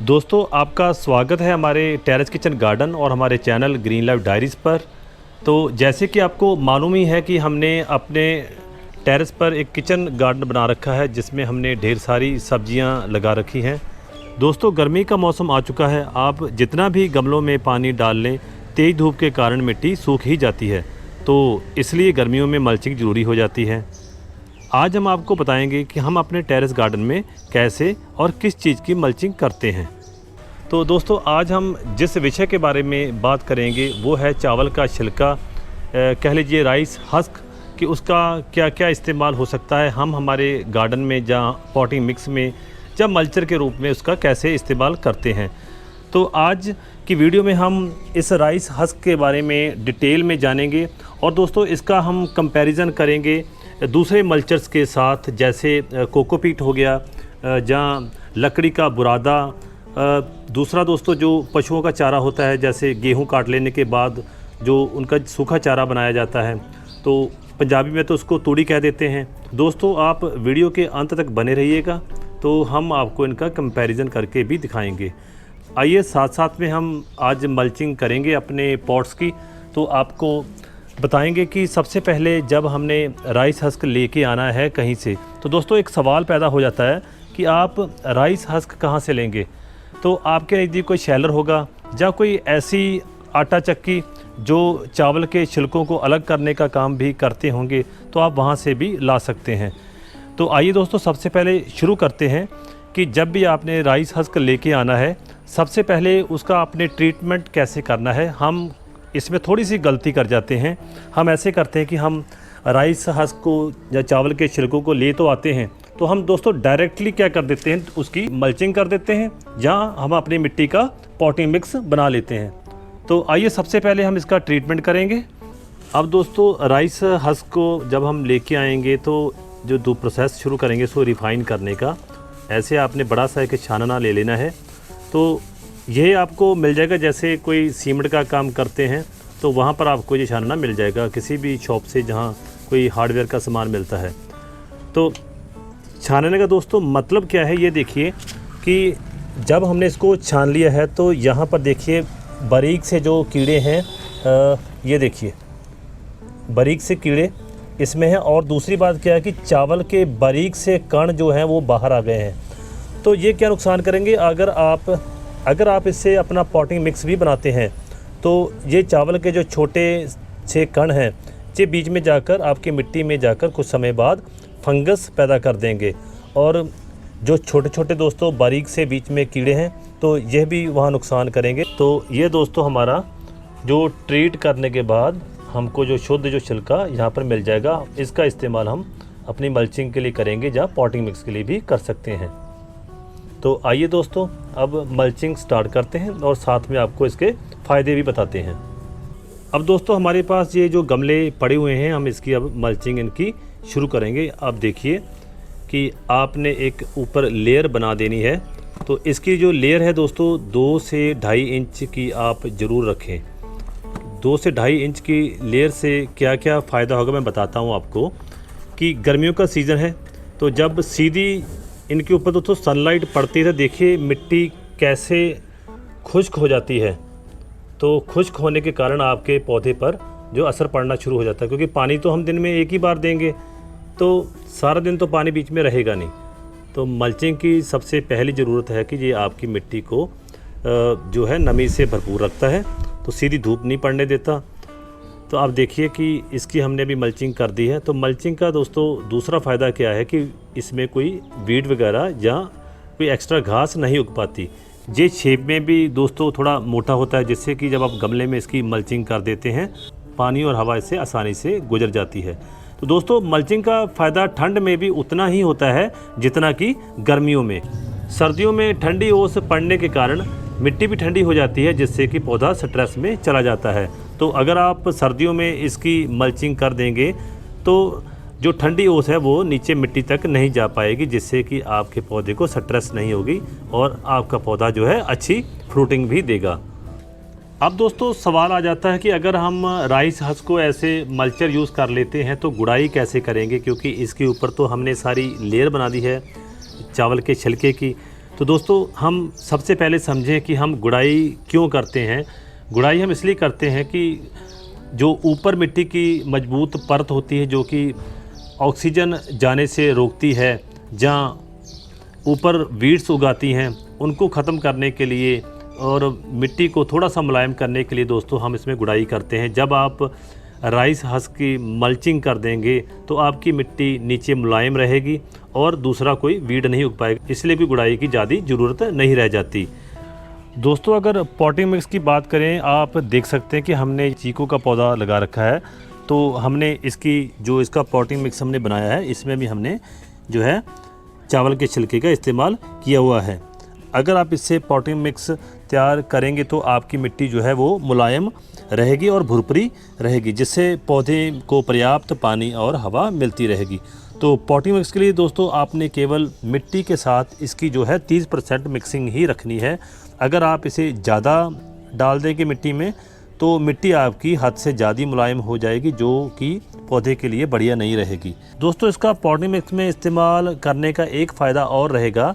दोस्तों आपका स्वागत है हमारे टेरेस किचन गार्डन और हमारे चैनल ग्रीन लाइफ डायरीज़ पर। तो जैसे कि आपको मालूम ही है कि हमने अपने टेरेस पर एक किचन गार्डन बना रखा है जिसमें हमने ढेर सारी सब्जियां लगा रखी हैं। दोस्तों गर्मी का मौसम आ चुका है, आप जितना भी गमलों में पानी डाल लें तेज़ धूप के कारण मिट्टी सूख ही जाती है, तो इसलिए गर्मियों में मल्चिंग ज़रूरी हो जाती है। आज हम आपको बताएंगे कि हम अपने टेरेस गार्डन में कैसे और किस चीज़ की मल्चिंग करते हैं। तो दोस्तों आज हम जिस विषय के बारे में बात करेंगे वो है चावल का छिलका, कह लीजिए राइस हस्क, कि उसका क्या क्या इस्तेमाल हो सकता है। हम हमारे गार्डन में जहाँ पॉटिंग मिक्स में या मल्चर के रूप में उसका कैसे इस्तेमाल करते हैं। तो आज की वीडियो में हम इस राइस हस्क के बारे में डिटेल में जानेंगे और दोस्तों इसका हम कंपैरिजन करेंगे दूसरे मल्चर्स के साथ, जैसे कोकोपीट हो गया, जहाँ लकड़ी का बुरादा, दूसरा दोस्तों जो पशुओं का चारा होता है, जैसे गेहूं काट लेने के बाद जो उनका सूखा चारा बनाया जाता है, तो पंजाबी में तो उसको तूड़ी कह देते हैं। दोस्तों आप वीडियो के अंत तक बने रहिएगा, तो हम आपको इनका कंपैरिजन करके भी दिखाएंगे। आइए साथ साथ में हम आज मल्चिंग करेंगे अपने पॉट्स की। तो आपको बताएंगे कि सबसे पहले जब हमने राइस हस्क लेके आना है कहीं से, तो दोस्तों एक सवाल पैदा हो जाता है कि आप राइस हस्क कहाँ से लेंगे। तो आपके नज़दीक कोई शैलर होगा या कोई ऐसी आटा चक्की जो चावल के छिलकों को अलग करने का काम भी करते होंगे, तो आप वहाँ से भी ला सकते हैं। तो आइए दोस्तों सबसे पहले शुरू करते हैं कि जब भी आपने राइस हस्क लेके आना है, सबसे पहले उसका आपने ट्रीटमेंट कैसे करना है। हम इसमें थोड़ी सी गलती कर जाते हैं। हम ऐसे करते हैं कि हम राइस हस्क को या चावल के छिलकों को ले तो आते हैं, तो हम दोस्तों डायरेक्टली क्या कर देते हैं, उसकी मल्चिंग कर देते हैं, जहाँ हम अपनी मिट्टी का पॉटिंग मिक्स बना लेते हैं। तो आइए सबसे पहले हम इसका ट्रीटमेंट करेंगे। अब दोस्तों राइस हस्क को जब हम लेके आएंगे तो जो दो प्रोसेस शुरू करेंगे इसको रिफ़ाइन करने का। ऐसे आपने बड़ा सा एक छानना ले लेना है, तो यह आपको मिल जाएगा जैसे कोई सीमेंट का काम करते हैं तो वहाँ पर आपको ये छानना मिल जाएगा किसी भी शॉप से जहाँ कोई हार्डवेयर का सामान मिलता है। तो छानने का दोस्तों मतलब क्या है, ये देखिए कि जब हमने इसको छान लिया है तो यहाँ पर देखिए बारीक से जो कीड़े हैं, ये देखिए बारीक से कीड़े इसमें हैं। और दूसरी बात क्या है कि चावल के बारीक से कण जो हैं वो बाहर आ गए हैं। तो ये क्या नुकसान करेंगे, अगर आप इससे अपना पॉटिंग मिक्स भी बनाते हैं तो ये चावल के जो छोटे से कण हैं ये बीच में जाकर आपकी मिट्टी में जाकर कुछ समय बाद फंगस पैदा कर देंगे, और जो छोटे छोटे दोस्तों बारीक से बीच में कीड़े हैं तो यह भी वहाँ नुकसान करेंगे। तो ये दोस्तों हमारा जो ट्रीट करने के बाद हमको जो शुद्ध जो छिलका यहाँ पर मिल जाएगा, इसका इस्तेमाल हम अपनी मल्चिंग के लिए करेंगे, जहाँ पॉटिंग मिक्स के लिए भी कर सकते हैं। तो आइए दोस्तों अब मल्चिंग स्टार्ट करते हैं और साथ में आपको इसके फ़ायदे भी बताते हैं। अब दोस्तों हमारे पास ये जो गमले पड़े हुए हैं, हम इसकी अब मल्चिंग इनकी शुरू करेंगे। अब देखिए कि आपने एक ऊपर लेयर बना देनी है। तो इसकी जो लेयर है दोस्तों 2 से 2.5 इंच की आप ज़रूर रखें। 2 से 2.5 इंच की लेयर से क्या क्या फ़ायदा होगा मैं बताता हूँ आपको। कि गर्मियों का सीज़न है तो जब सीधी इनके ऊपर दोस्तों सनलाइट पड़ती है, देखिए मिट्टी कैसे खुश्क हो जाती है। तो खुश्क होने के कारण आपके पौधे पर जो असर पड़ना शुरू हो जाता है, क्योंकि पानी तो हम दिन में एक ही बार देंगे तो सारा दिन तो पानी बीच में रहेगा नहीं। तो मल्चिंग की सबसे पहली ज़रूरत है कि ये आपकी मिट्टी को जो है नमी से भरपूर रखता है, तो सीधी धूप नहीं पड़ने देता। तो आप देखिए कि इसकी हमने भी मल्चिंग कर दी है। तो मल्चिंग का दोस्तों दूसरा फ़ायदा क्या है कि इसमें कोई वीड वगैरह या कोई एक्स्ट्रा घास नहीं उग पाती। ये शेप में भी दोस्तों थोड़ा मोटा होता है, जिससे कि जब आप गमले में इसकी मल्चिंग कर देते हैं पानी और हवा इससे आसानी से गुजर जाती है। तो दोस्तों मल्चिंग का फ़ायदा ठंड में भी उतना ही होता है जितना कि गर्मियों में। सर्दियों में ठंडी ओस पड़ने के कारण मिट्टी भी ठंडी हो जाती है, जिससे कि पौधा स्ट्रेस में चला जाता है। तो अगर आप सर्दियों में इसकी मल्चिंग कर देंगे तो जो ठंडी ओस है वो नीचे मिट्टी तक नहीं जा पाएगी, जिससे कि आपके पौधे को स्ट्रेस नहीं होगी और आपका पौधा जो है अच्छी फ्रूटिंग भी देगा। अब दोस्तों सवाल आ जाता है कि अगर हम राइस हस्क को ऐसे मल्चर यूज़ कर लेते हैं तो गुड़ाई कैसे करेंगे, क्योंकि इसके ऊपर तो हमने सारी लेयर बना दी है चावल के छिलके की। तो दोस्तों हम सबसे पहले समझें कि हम गुड़ाई क्यों करते हैं। गुड़ाई हम इसलिए करते हैं कि जो ऊपर मिट्टी की मजबूत परत होती है जो कि ऑक्सीजन जाने से रोकती है, जहाँ ऊपर वीड्स उगाती हैं, उनको ख़त्म करने के लिए और मिट्टी को थोड़ा सा मुलायम करने के लिए दोस्तों हम इसमें गुड़ाई करते हैं। जब आप राइस हस्क की मल्चिंग कर देंगे तो आपकी मिट्टी नीचे मुलायम रहेगी और दूसरा कोई वीड नहीं उग पाएगा, इसलिए कोई गुड़ाई की ज़्यादा ज़रूरत नहीं रह जाती। दोस्तों अगर पॉटिंग मिक्स की बात करें, आप देख सकते हैं कि हमने चीकू का पौधा लगा रखा है। तो हमने इसका पॉटिंग मिक्स हमने बनाया है, इसमें भी हमने जो है चावल के छिलके का इस्तेमाल किया हुआ है। अगर आप इससे पॉटिंग मिक्स तैयार करेंगे तो आपकी मिट्टी जो है वो मुलायम रहेगी और भुरभुरी रहेगी, जिससे पौधे को पर्याप्त पानी और हवा मिलती रहेगी। तो पॉटिंग मिक्स के लिए दोस्तों आपने केवल मिट्टी के साथ इसकी जो है 30% मिक्सिंग ही रखनी है। अगर आप इसे ज़्यादा डाल देंगे मिट्टी में तो मिट्टी आपकी हद से ज़्यादा मुलायम हो जाएगी, जो कि पौधे के लिए बढ़िया नहीं रहेगी। दोस्तों इसका पॉटिंग मिक्स में इस्तेमाल करने का एक फ़ायदा और रहेगा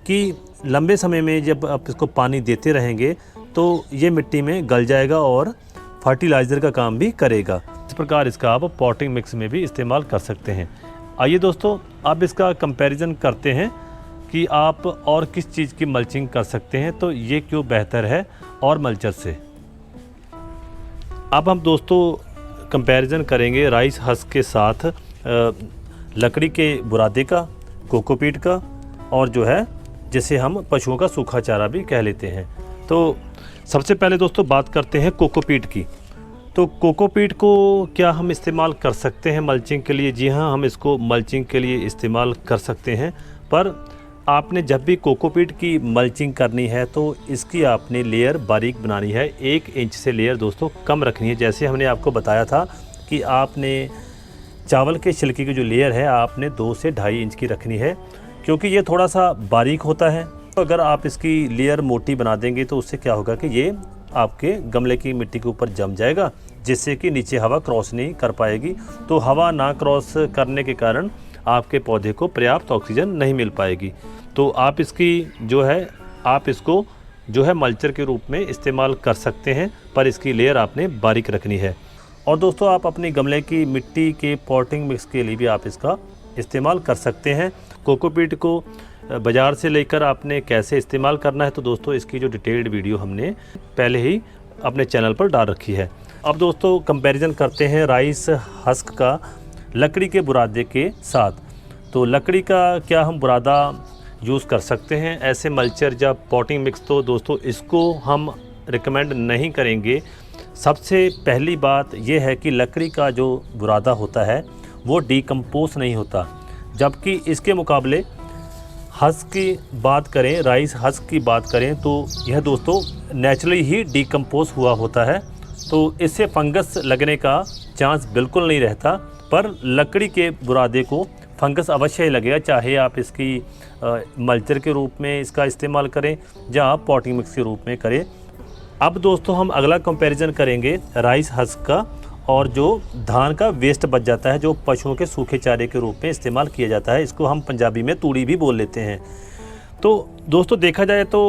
कि लंबे समय में जब आप इसको पानी देते रहेंगे तो ये मिट्टी में गल जाएगा और फर्टिलाइज़र का काम भी करेगा। इस प्रकार इसका आप पॉटिंग मिक्स में भी इस्तेमाल कर सकते हैं। आइए दोस्तों अब इसका कंपैरिजन करते हैं कि आप और किस चीज़ की मल्चिंग कर सकते हैं, तो ये क्यों बेहतर है और मल्चर से। अब हम दोस्तों कंपैरिजन करेंगे राइस हस्क के साथ लकड़ी के बुरादे का, कोकोपीट का और जो है जिसे हम पशुओं का सूखा चारा भी कह लेते हैं। तो सबसे पहले दोस्तों बात करते हैं कोकोपीट की। तो कोकोपीट को क्या हम इस्तेमाल कर सकते हैं मल्चिंग के लिए? जी हाँ, हम इसको मल्चिंग के लिए इस्तेमाल कर सकते हैं, पर आपने जब भी कोकोपीट की मल्चिंग करनी है तो इसकी आपने लेयर बारीक बनानी है। 1 इंच से लेयर दोस्तों कम रखनी है। जैसे हमने आपको बताया था कि आपने चावल के छिलके की जो लेयर है आपने 2 से 2.5 इंच की रखनी है, क्योंकि ये थोड़ा सा बारीक होता है। तो अगर आप इसकी लेयर मोटी बना देंगे तो उससे क्या होगा कि ये आपके गमले की मिट्टी के ऊपर जम जाएगा, जिससे कि नीचे हवा क्रॉस नहीं कर पाएगी। तो हवा ना क्रॉस करने के कारण आपके पौधे को पर्याप्त ऑक्सीजन नहीं मिल पाएगी। तो आप इसको जो है मल्चर के रूप में इस्तेमाल कर सकते हैं, पर इसकी लेयर आपने बारीक रखनी है। और दोस्तों आप अपनी गमले की मिट्टी के पॉटिंग मिक्स के लिए भी आप इसका इस्तेमाल कर सकते हैं। कोकोपीट को बाज़ार से लेकर आपने कैसे इस्तेमाल करना है, तो दोस्तों इसकी जो डिटेल्ड वीडियो हमने पहले ही अपने चैनल पर डाल रखी है। अब दोस्तों कंपैरिजन करते हैं राइस हस्क का लकड़ी के बुरादे के साथ। तो लकड़ी का क्या हम बुरादा यूज़ कर सकते हैं ऐसे मल्चर या पॉटिंग मिक्स? तो दोस्तों इसको हम रिकमेंड नहीं करेंगे। सबसे पहली बात यह है कि लकड़ी का जो बुरादा होता है वो डिकम्पोज नहीं होता, जबकि इसके मुकाबले हस्क की बात करें, राइस हस्क की बात करें तो यह दोस्तों नेचुरली ही डिकम्पोज हुआ होता है। तो इससे फंगस लगने का चांस बिल्कुल नहीं रहता, पर लकड़ी के बुरादे को फंगस अवश्य ही लगेगा, चाहे आप इसकी मल्चर के रूप में इसका इस्तेमाल करें या आप पॉटिंग मिक्स के रूप में करें। अब दोस्तों हम अगला कंपैरिजन करेंगे राइस हस्क का और जो धान का वेस्ट बच जाता है, जो पशुओं के सूखे चारे के रूप में इस्तेमाल किया जाता है। इसको हम पंजाबी में तूड़ी भी बोल लेते हैं। तो दोस्तों देखा जाए तो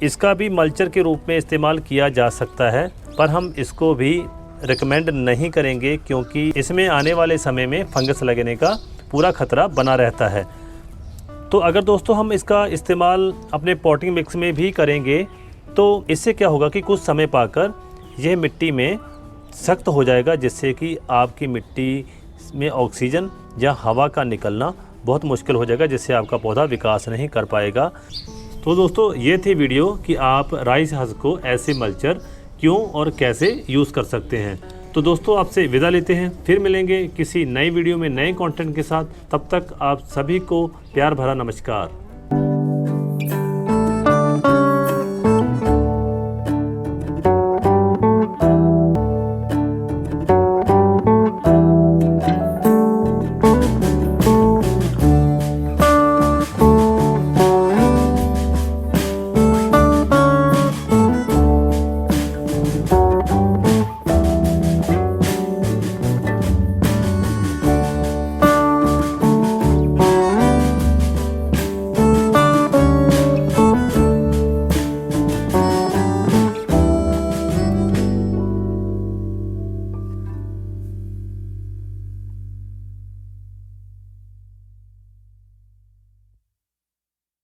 इसका भी मल्चर के रूप में इस्तेमाल किया जा सकता है, पर हम इसको भी रिकमेंड नहीं करेंगे, क्योंकि इसमें आने वाले समय में फंगस लगने का पूरा खतरा बना रहता है। तो अगर दोस्तों हम इसका इस्तेमाल अपने पॉटिंग मिक्स में भी करेंगे तो इससे क्या होगा कि कुछ समय पाकर यह मिट्टी में सख्त हो जाएगा, जिससे कि आपकी मिट्टी में ऑक्सीजन या हवा का निकलना बहुत मुश्किल हो जाएगा, जिससे आपका पौधा विकास नहीं कर पाएगा। तो दोस्तों ये थी वीडियो कि आप राइस हस्क को ऐसे मल्चर क्यों और कैसे यूज़ कर सकते हैं। तो दोस्तों आपसे विदा लेते हैं, फिर मिलेंगे किसी नई वीडियो में नए कंटेंट के साथ। तब तक आप सभी को प्यार भरा नमस्कार।